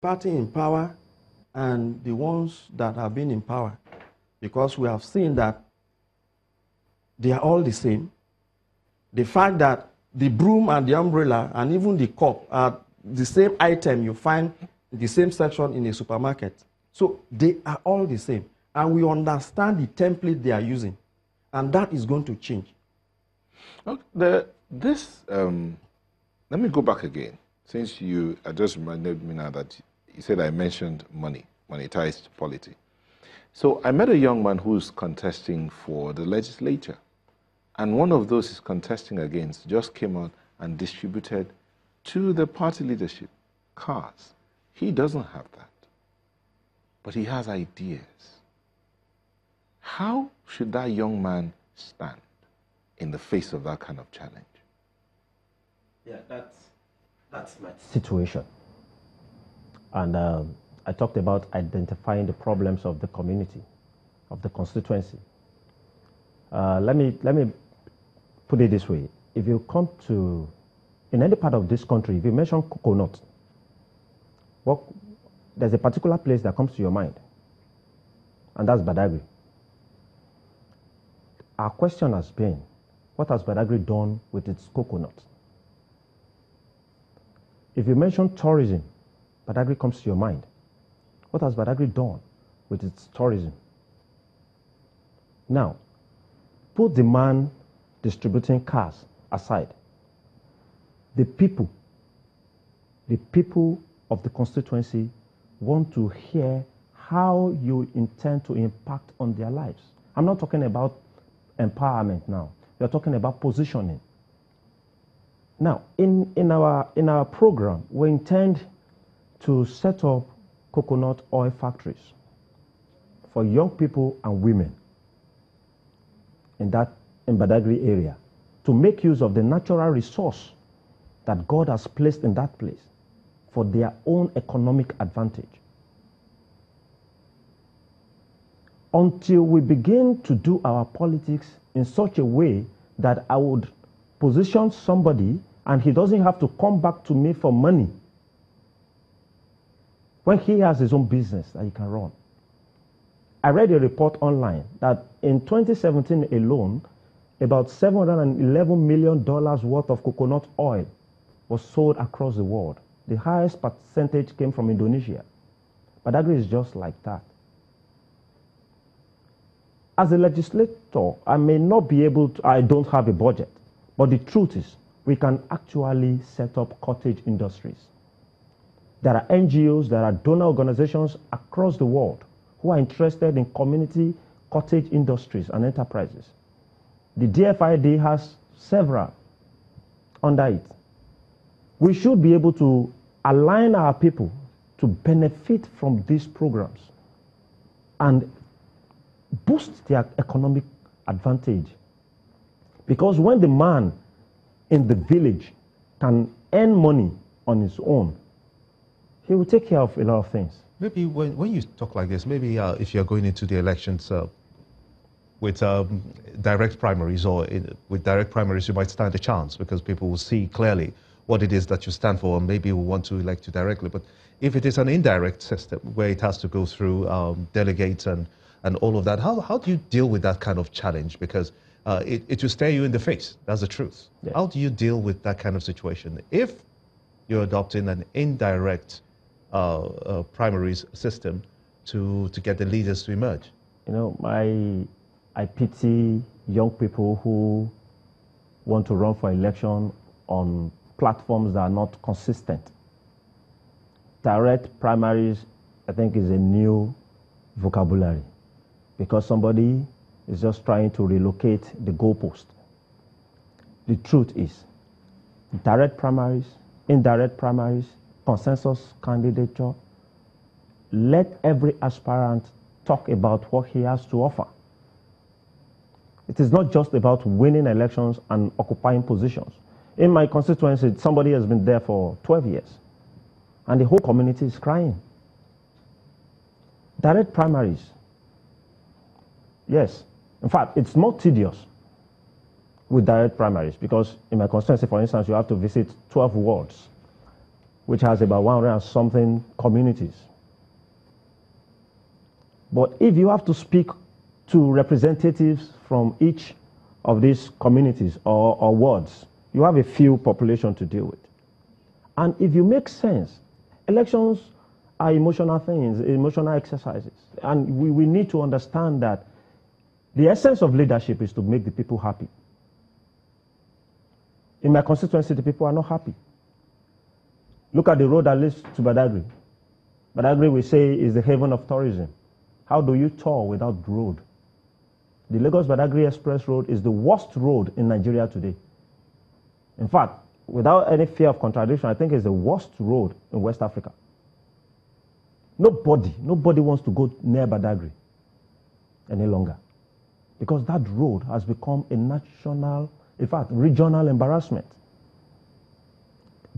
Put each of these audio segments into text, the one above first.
party in power and the ones that have been in power, because we have seen that they are all the same. The fact that the broom and the umbrella and even the cup are the same item you find in the same section in a supermarket. So they are all the same. And we understand the template they are using. And that is going to change. Okay, let me go back again. Since you just reminded me now that you said I mentioned money, monetized polity. So I met a young man who's contesting for the legislature. And one of those he's contesting against just came out and distributed to the party leadership cars. He doesn't have that. But he has ideas. How should that young man stand in the face of that kind of challenge? Yeah, that's my situation. And I talked about identifying the problems of the community, of the constituency. Let me put it this way. If you come to, in any part of this country, if you mention coconut, there's a particular place that comes to your mind, and that's Badagry. Our question has been, what has Badagry done with its coconut? If you mention tourism, Badagry comes to your mind. What has Badagry done with its tourism? Now, put the man distributing cars aside. The people of the constituency want to hear how you intend to impact on their lives. I'm not talking about empowerment now. We're talking about positioning. Now, in our program, we intend to set up coconut oil factories for young people and women in Badagry area to make use of the natural resource that God has placed in that place for their own economic advantage. Until we begin to do our politics in such a way that I would position somebody and he doesn't have to come back to me for money when he has his own business that he can run. I read a report online that in 2017 alone, about $711 million worth of coconut oil was sold across the world. The highest percentage came from Indonesia. Badagry is just like that. As a legislator, I may not be able to, I don't have a budget, but the truth is, we can actually set up cottage industries. There are NGOs, there are donor organizations across the world who are interested in community cottage industries and enterprises. The DFID has several under it. We should be able to align our people to benefit from these programs and boost their economic advantage. Because when the man in the village can earn money on his own, he will take care of a lot of things. Maybe when you talk like this, maybe if you're going into the elections with direct primaries or with direct primaries, you might stand a chance because people will see clearly what it is that you stand for and maybe will want to elect you directly. But if it is an indirect system where it has to go through delegates and all of that, how do you deal with that kind of challenge? Because it will stare you in the face. That's the truth. Yeah. How do you deal with that kind of situation if you're adopting an indirect primaries system to get the leaders to emerge? You know, I pity young people who want to run for election on platforms that are not consistent. Direct primaries, I think, is a new vocabulary because somebody is just trying to relocate the goalpost. The truth is, direct primaries, indirect primaries, consensus candidature, let every aspirant talk about what he has to offer. It is not just about winning elections and occupying positions. In my constituency, somebody has been there for 12 years, and the whole community is crying. Direct primaries, yes. In fact, it's more tedious with direct primaries because in my constituency, for instance, you have to visit 12 wards. which has about 100 and something communities. But if you have to speak to representatives from each of these communities or wards, you have a few population to deal with. And if you make sense, elections are emotional things, emotional exercises. And we need to understand that the essence of leadership is to make the people happy. In my constituency, the people are not happy. Look at the road that leads to Badagry. Badagry, we say, is the haven of tourism. How do you tour without road? The Lagos-Badagry Express Road is the worst road in Nigeria today. In fact, without any fear of contradiction, I think it's the worst road in West Africa. Nobody wants to go near Badagry any longer, because that road has become a national, in fact, regional embarrassment.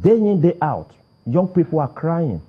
Day in, day out, young people are crying.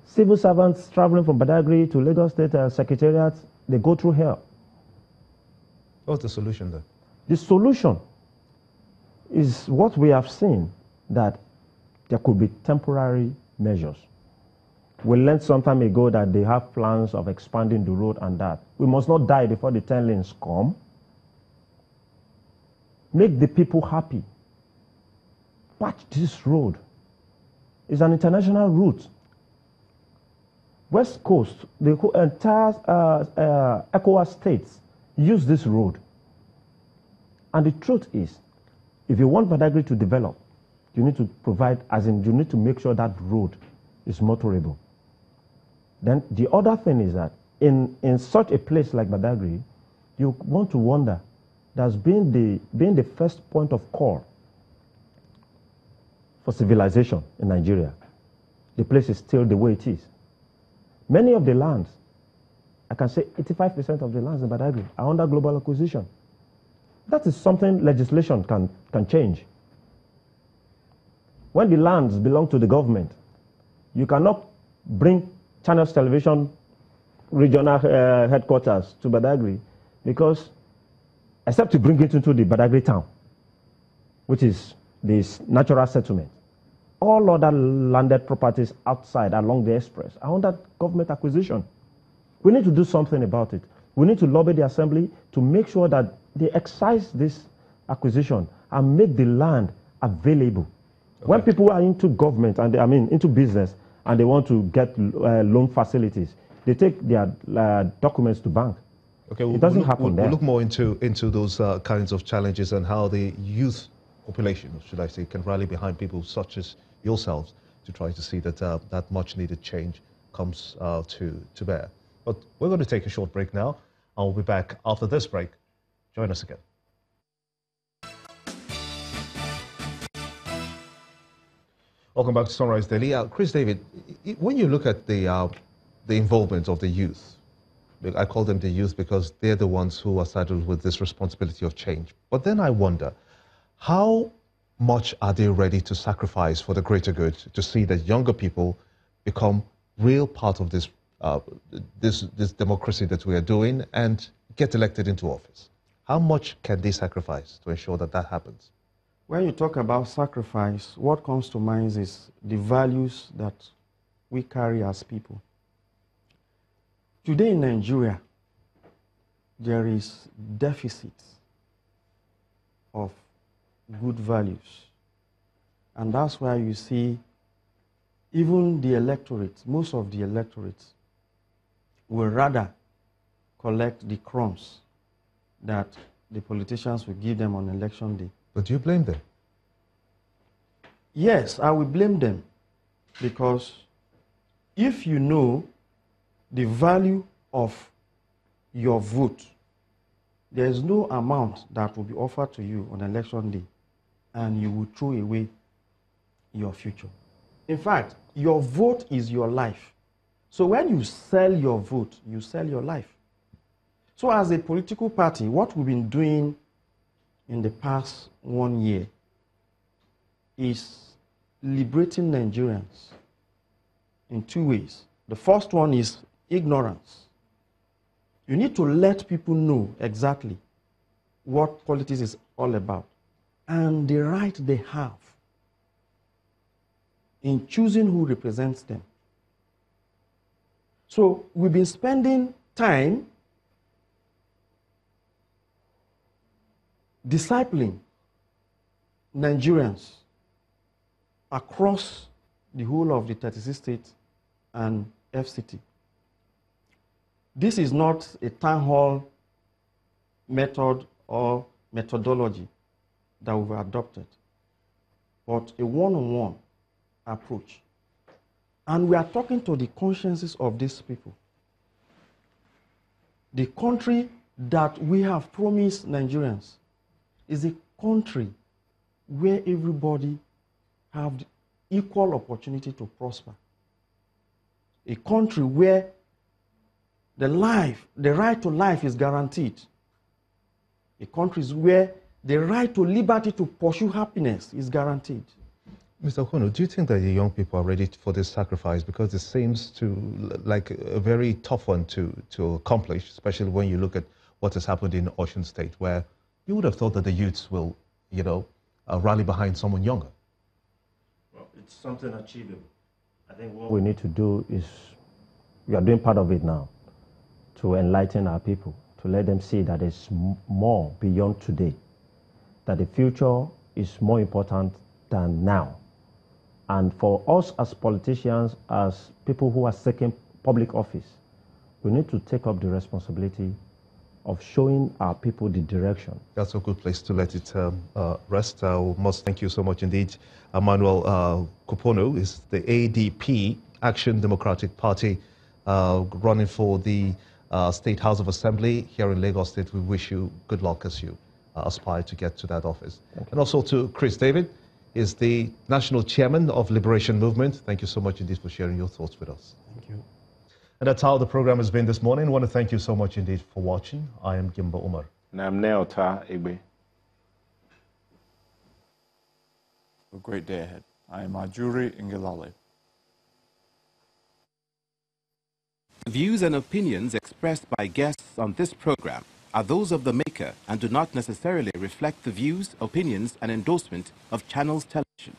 Civil servants traveling from Badagry to Lagos State Secretariat, they go through hell. What's the solution then? The solution is what we have seen, that there could be temporary measures. We learned some time ago that they have plans of expanding the road and that. We must not die before the 10 lanes come. Make the people happy. Patch this road. It's an international route. West Coast, the entire ECOWAS states use this road. And the truth is, if you want Badagry to develop, you need to provide, as in, you need to make sure that road is motorable. Then the other thing is that in such a place like Badagry, you want to wonder, that's being the first point of call for civilization in Nigeria. The place is still the way it is. Many of the lands, I can say 85% of the lands in Badagry are under global acquisition. That is something legislation can change. When the lands belong to the government, you cannot bring Channels Television regional headquarters to Badagry, because except to bring it into the Badagry town, which is this natural settlement, all other landed properties outside along the express are under government acquisition. We need to do something about it. We need to lobby the assembly to make sure that they excise this acquisition and make the land available. Okay. When people are into government and into business and they want to get loan facilities, they take their documents to bank. Okay, it doesn't happen there. We'll look more into those kinds of challenges and how the youth population, should I say, can rally behind people such as yourselves to try to see that that much needed change comes to bear. But we're going to take a short break now. I'll be back after this break. Join us again. Welcome back to Sunrise Daily. Chris David, when you look at the involvement of the youth, I call them the youth because they're the ones who are saddled with this responsibility of change. But then I wonder, how much are they ready to sacrifice for the greater good to see that younger people become real part of this this democracy that we are doing and get elected into office? How much can they sacrifice to ensure that that happens? When you talk about sacrifice, what comes to mind is the values that we carry as people. Today in Nigeria, there is deficit of good values. And that's why you see even the electorate, most of the electorate, will rather collect the crumbs that the politicians will give them on election day. But do you blame them? Yes, I will blame them, because if you know the value of your vote, there is no amount that will be offered to you on election day and you will throw away your future. In fact, your vote is your life. So when you sell your vote, you sell your life. So as a political party, what we've been doing in the past 1 year is liberating Nigerians in two ways. The first one is ignorance. You need to let people know exactly what politics is all about and the right they have in choosing who represents them. So we've been spending time discipling Nigerians across the whole of the 36 states and FCT. This is not a town hall method or methodology that we've adopted, but a one-on-one approach. And we are talking to the consciences of these people. The country that we have promised Nigerians is a country where everybody have equal opportunity to prosper. A country where the right to life is guaranteed. A country where the right to liberty to pursue happiness is guaranteed. Mr. Kuponu, do you think that the young people are ready for this sacrifice? Because it seems to like a very tough one to accomplish, especially when you look at what has happened in Osun State, where you would have thought that the youths will, rally behind someone younger. Well, it's something achievable. I think what we need to do is, we are doing part of it now, to enlighten our people, to let them see that there's more beyond today, that the future is more important than now. And for us as politicians, as people who are seeking public office, we need to take up the responsibility of showing our people the direction. That's a good place to let it rest. I must thank you so much indeed. Emmanuel Kuponu is the ADP, Action Democratic Party, running for the State House of Assembly here in Lagos State. We wish you good luck as you aspire to get to that office. And also to Chris David, is the National Chairman of Liberation Movement. Thank you so much indeed for sharing your thoughts with us. Thank you. And that's how the program has been this morning. I want to thank you so much indeed for watching. I am Gimba Umar. And I'm Neota Igbe. A great day ahead. I am Ajuri Ingilale. The views and opinions expressed by guests on this program are those of the maker and do not necessarily reflect the views, opinions, and endorsement of Channels Television.